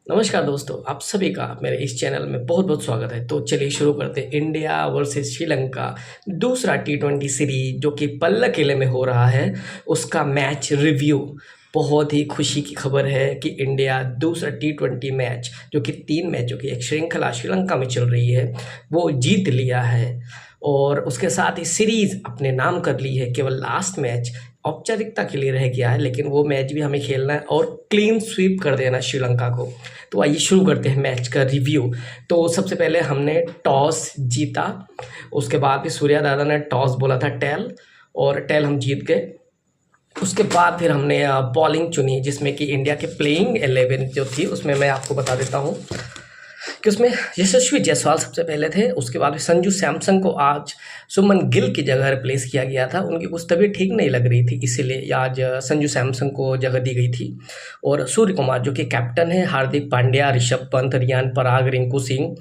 नमस्कार दोस्तों, आप सभी का मेरे इस चैनल में बहुत बहुत स्वागत है। तो चलिए शुरू करते हैं। इंडिया वर्सेस श्रीलंका दूसरा टी20 सीरीज जो कि पल्ला किले में हो रहा है, उसका मैच रिव्यू। बहुत ही खुशी की खबर है कि इंडिया दूसरा टी20 मैच जो कि 3 मैचों की एक श्रृंखला श्रीलंका में चल रही है वो जीत लिया है और उसके साथ ही सीरीज अपने नाम कर ली है। केवल लास्ट मैच औपचारिकता के लिए रह गया है, लेकिन वो मैच भी हमें खेलना है और क्लीन स्वीप कर देना श्रीलंका को। तो आइए शुरू करते हैं मैच का रिव्यू। तो सबसे पहले हमने टॉस जीता, उसके बाद भी सूर्या दादा ने टॉस बोला था टेल, और टेल हम जीत गए। उसके बाद फिर हमने बॉलिंग चुनी, जिसमें कि इंडिया के प्लेइंग 11 जो थी उसमें मैं आपको बता देता हूँ कि उसमें यशस्वी जायसवाल सबसे पहले थे। उसके बाद संजू सैमसन को आज सुमन गिल की जगह रिप्लेस किया गया था। उनकी कुछ तबीयत ठीक नहीं लग रही थी, इसीलिए आज संजू सैमसन को जगह दी गई थी। और सूर्य कुमार जो कि कैप्टन है, हार्दिक पांड्या, ऋषभ पंत, रियान पराग, रिंकू सिंह,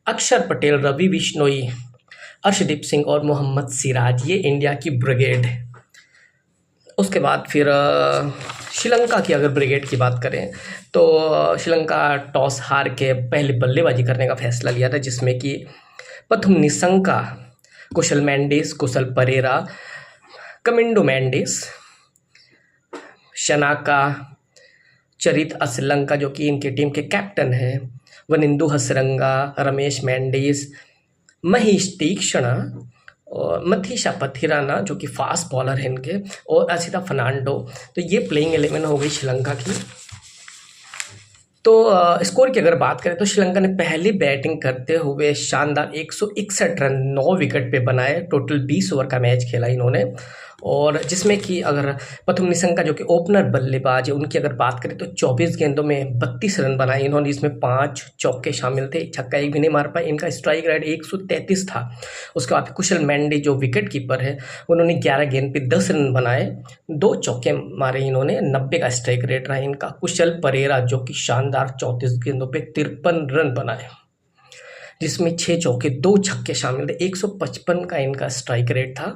अक्षर पटेल, रवि बिश्नोई, अर्शदीप सिंह और मोहम्मद सिराज, ये इंडिया की ब्रिगेड है। उसके बाद फिर श्रीलंका की अगर ब्रिगेड की बात करें तो श्रीलंका टॉस हार के पहले बल्लेबाजी करने का फैसला लिया था, जिसमें कि प्रथम निशंका, कुशल मेंडिस, कुशल परेरा, कमिंडो मेंडिस, शनाका, चरित असलंका जो कि इनके टीम के कैप्टन हैं, वनिंदु हसरंगा, रमेश मेंडिस, महेश तीक्ष्ण और मथीशा पथिराना जो कि फास्ट बॉलर हैं इनके, और असिता फर्नांडो। तो ये प्लेइंग 11 हो गई श्रीलंका की। तो स्कोर की अगर बात करें तो श्रीलंका ने पहली बैटिंग करते हुए शानदार 161 रन 9 विकेट पे बनाए। टोटल 20 ओवर का मैच खेला इन्होंने, और जिसमें कि अगर प्रथम निशंका जो कि ओपनर बल्लेबाज है, उनकी अगर बात करें तो 24 गेंदों में 32 रन बनाए इन्होंने, इसमें 5 चौके शामिल थे, छक्का एक भी नहीं मार पाए। इनका स्ट्राइक रेट 133 था। उसके बाद कुशल मेंडी जो विकेट कीपर है, उन्होंने 11 गेंद पे 10 रन बनाए, 2 चौके मारे इन्होंने, 90 का स्ट्राइक रेट रहा इनका। कुशल परेरा जो कि शानदार 34 गेंदों पे 53 रन बनाए, जिसमें 6 चौके 2 छक्के शामिल थे, 155 का इनका स्ट्राइक रेट था।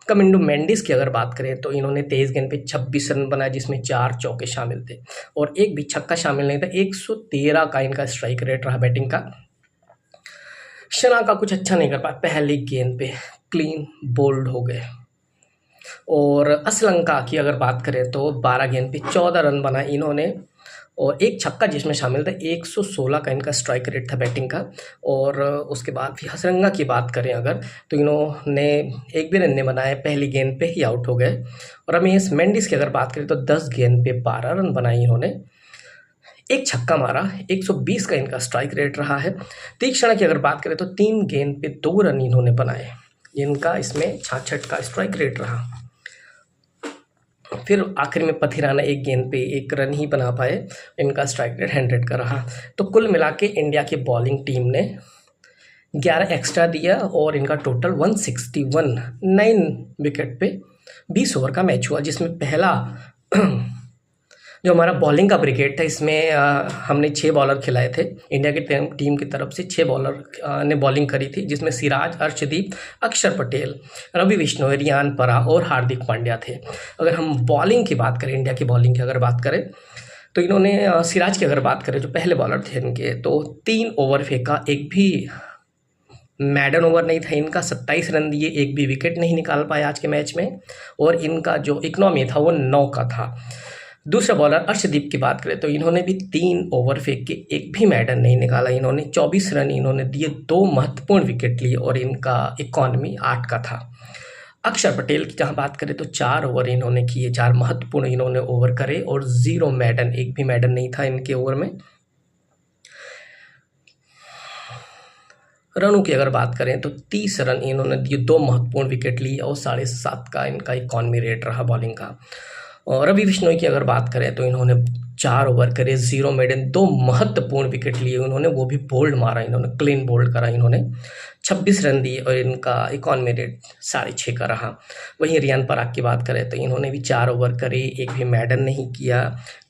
कमिंडो मेंडिस की अगर बात करें तो इन्होंने 23 गेंद पे 26 रन बनाए, जिसमें 4 चौके शामिल थे और एक भी छक्का शामिल नहीं था। 113 का इनका स्ट्राइक रेट रहा बैटिंग का। शना का कुछ अच्छा नहीं कर पाया, पहली गेंद पे क्लीन बोल्ड हो गए। और असलंका की अगर बात करें तो 12 गेंद पे 14 रन बनाए इन्होंने और एक छक्का जिसमें शामिल था। 116 का इनका स्ट्राइक रेट था बैटिंग का। और उसके बाद फिर हसरंगा की बात करें अगर तो इन्होंने एक भी रन नहीं बनाए, पहली गेंद पे ही आउट हो गए। और रमेश मेंडिस की अगर बात करें तो 10 गेंद पे 12 रन बनाए इन्होंने, एक छक्का मारा, 120 का इनका स्ट्राइक रेट रहा है। तीक्ष्ण की अगर बात करें तो 3 गेंद पे 2 रन इन्होंने बनाए, इनका इसमें 66 का स्ट्राइक रेट रहा। फिर आखिर में पथिराना 1 गेंद पे 1 रन ही बना पाए, इनका स्ट्राइक रेट 100 का रहा। तो कुल मिला के इंडिया की बॉलिंग टीम ने 11 एक्स्ट्रा दिया और इनका टोटल 161, 9 विकेट पे 20 ओवर का मैच हुआ, जिसमें पहला जो हमारा बॉलिंग का ब्रिगेड था, इसमें हमने 6 बॉलर खिलाए थे। इंडिया की टीम की तरफ से 6 बॉलर ने बॉलिंग करी थी, जिसमें सिराज, अर्शदीप, अक्षर पटेल, रवि बिश्नोई, रियान पराग और हार्दिक पांड्या थे। अगर हम बॉलिंग की बात करें, इंडिया की बॉलिंग की अगर बात करें तो इन्होंने सिराज की अगर बात करें जो पहले बॉलर थे इनके, तो 3 ओवर फेंका, एक भी मैडन ओवर नहीं था इनका, 27 रन दिए, एक भी विकेट नहीं निकाल पाए आज के मैच में। और इनका जो इकोनॉमी था वो 9 का था। दूसरा बॉलर अर्शदीप की बात करें तो इन्होंने भी 3 ओवर फेंक के एक भी मैडन नहीं निकाला इन्होंने, 24 रन इन्होंने दिए, 2 महत्वपूर्ण विकेट लिए और इनका इकॉनमी 8 का था। अक्षर पटेल की जहां बात करें तो 4 ओवर इन्होंने किए, 4 महत्वपूर्ण इन्होंने ओवर करे और 0 मैडन, एक भी मैडन नहीं था इनके ओवर में। रनों की अगर बात करें तो 30 रन इन्होंने दिए, 2 महत्वपूर्ण विकेट लिए और 7.5 का इनका इकॉनमी रेट रहा बॉलिंग का। और रवि बिश्नोई की अगर बात करें तो इन्होंने 4 ओवर करे, 0 मेडन, 2 महत्वपूर्ण विकेट लिए उन्होंने, वो भी बोल्ड मारा इन्होंने, क्लीन बोल्ड करा इन्होंने, 26 रन दिए और इनका इकॉनमी रेट 6.5 का रहा। वहीं रियान पराग की बात करें तो इन्होंने भी 4 ओवर करे, एक भी मैडन नहीं किया,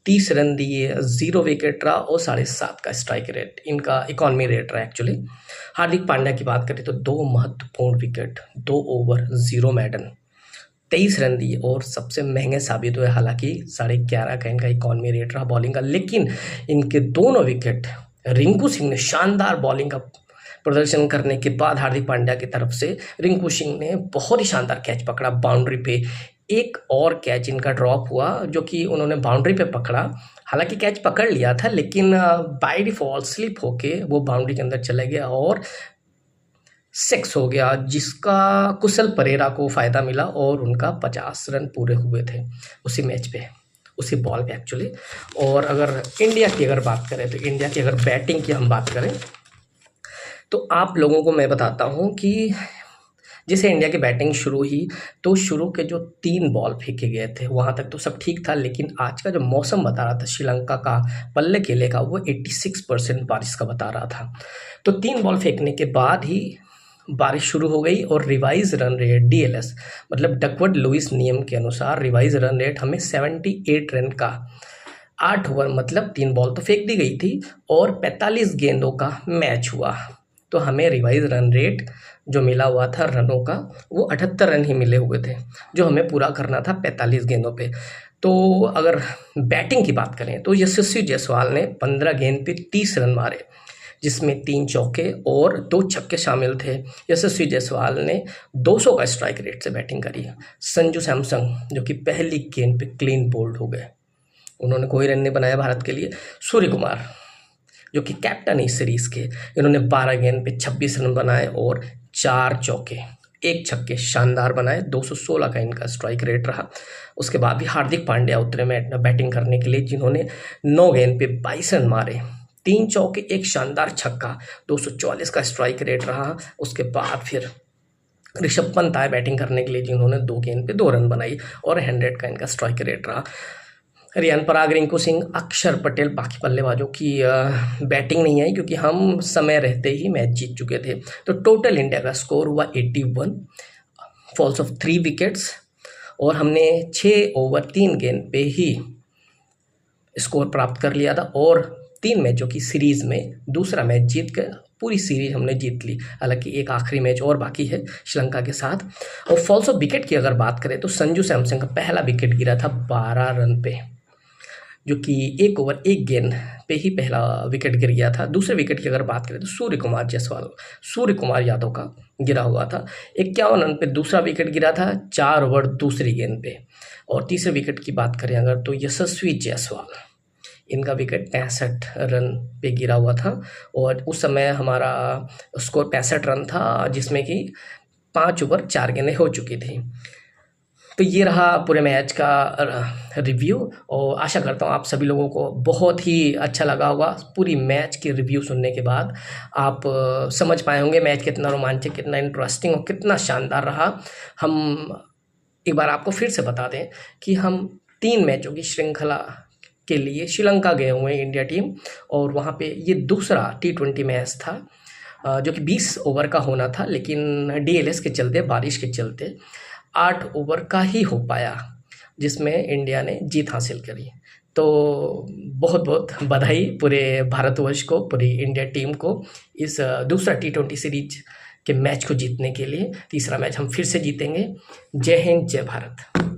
30 रन दिए, 0 विकेट रहा और 7.5 का स्ट्राइक रेट इनका इकॉनमी रेट रहा एक्चुअली। हार्दिक पांड्या की बात करें तो 2 महत्वपूर्ण विकेट, 2 ओवर, 0 मैडन। 23 रन दिए और सबसे महंगे साबित हुए। हालांकि 11.5 का इनका इकॉनमी रेट रहा बॉलिंग का, लेकिन इनके दोनों विकेट रिंकू सिंह ने शानदार बॉलिंग का प्रदर्शन करने के बाद हार्दिक पांड्या की तरफ से रिंकू सिंह ने बहुत ही शानदार कैच पकड़ा बाउंड्री पे। एक और कैच इनका ड्रॉप हुआ जो कि उन्होंने बाउंड्री पे पकड़ा। हालांकि कैच पकड़ लिया था, लेकिन बाय डिफॉल्ट स्लिप होके वो बाउंड्री के अंदर चला गया और 6 हो गया, जिसका कुशल परेरा को फ़ायदा मिला और उनका 50 रन पूरे हुए थे उसी मैच पे, उसी बॉल पे एक्चुअली। और अगर इंडिया की अगर बात करें तो इंडिया की अगर बैटिंग की हम बात करें तो आप लोगों को मैं बताता हूँ कि जैसे इंडिया की बैटिंग शुरू हुई तो शुरू के जो 3 बॉल फेंके गए थे वहाँ तक तो सब ठीक था, लेकिन आज का जो मौसम बता रहा था श्रीलंका का पल्ले केले का, वो 86% बारिश का बता रहा था। तो 3 बॉल फेंकने के बाद ही बारिश शुरू हो गई और रिवाइज रन रेट DLS मतलब डकवर्थ लुईस नियम के अनुसार रिवाइज रन रेट हमें 78 रन का 8 ओवर मतलब 3 बॉल तो फेंक दी गई थी और 45 गेंदों का मैच हुआ। तो हमें रिवाइज रन रेट जो मिला हुआ था रनों का वो 78 रन ही मिले हुए थे, जो हमें पूरा करना था 45 गेंदों पे। तो अगर बैटिंग की बात करें तो यशस्वी जायसवाल ने 15 गेंद पे 30 रन मारे, जिसमें 3 चौके और 2 छक्के शामिल थे। यशस्वी जायसवाल ने 200 का स्ट्राइक रेट से बैटिंग करी। संजू सैमसन जो कि पहली गेंद पे क्लीन बोल्ड हो गए, उन्होंने कोई रन नहीं बनाया भारत के लिए। सूर्य कुमार जो कि कैप्टन है इस सीरीज़ के, इन्होंने 12 गेंद पे 26 रन बनाए और 4 चौके 1 छक्के शानदार बनाए। 216 का इनका स्ट्राइक रेट रहा। उसके बाद भी हार्दिक पांड्या उतरे में बैटिंग करने के लिए, जिन्होंने 9 गेंद पे 22 रन मारे, 3 चौके 1 शानदार छक्का, 244 का स्ट्राइक रेट रहा। उसके बाद फिर ऋषभ पंत आए बैटिंग करने के लिए, जिन्होंने 2 गेंद पे 2 रन बनाई और 100 का इनका स्ट्राइक रेट रहा। रियान पराग, रिंकू सिंह, अक्षर पटेल, बाकी बल्लेबाजों की बैटिंग नहीं आई क्योंकि हम समय रहते ही मैच जीत चुके थे। तो टोटल इंडिया का स्कोर हुआ 81, फॉल्स ऑफ 3 विकेट्स और हमने 6 ओवर 3 गेंद पे ही स्कोर प्राप्त कर लिया था और 3 मैचों की सीरीज़ में दूसरा मैच जीत कर पूरी सीरीज हमने जीत ली। हालांकि एक आखिरी मैच और बाकी है श्रीलंका के साथ। और फॉल्स ऑफ विकेट की अगर बात करें तो संजू सैमसन का पहला विकेट गिरा था 12 रन पे, जो कि 1 ओवर 1 गेंद पे ही पहला विकेट गिर गया था। दूसरे विकेट की अगर बात करें तो सूर्य कुमार यादव का गिरा हुआ था। 51 रन पे दूसरा विकेट गिरा था 4 ओवर दूसरी गेंद पे। और तीसरे विकेट की बात करें अगर तो यशस्वी जायसवाल, इनका विकेट 65 रन पे गिरा हुआ था और उस समय हमारा स्कोर 65 रन था, जिसमें कि 5 ओवर 4 गेंदें हो चुकी थी। तो ये रहा पूरे मैच का रिव्यू और आशा करता हूँ आप सभी लोगों को बहुत ही अच्छा लगा होगा। पूरी मैच की रिव्यू सुनने के बाद आप समझ पाए होंगे मैच कितना रोमांचक, कितना इंटरेस्टिंग और कितना शानदार रहा। हम एक बार आपको फिर से बता दें कि हम 3 मैचों की श्रृंखला के लिए श्रीलंका गए हुए हैं इंडिया टीम, और वहाँ पे ये दूसरा T20 मैच था जो कि 20 ओवर का होना था, लेकिन DLS के चलते, बारिश के चलते 8 ओवर का ही हो पाया, जिसमें इंडिया ने जीत हासिल करी। तो बहुत बहुत बधाई पूरे भारतवर्ष को, पूरी इंडिया टीम को इस दूसरा T20 सीरीज के मैच को जीतने के लिए। तीसरा मैच हम फिर से जीतेंगे। जय हिंद, जय भारत।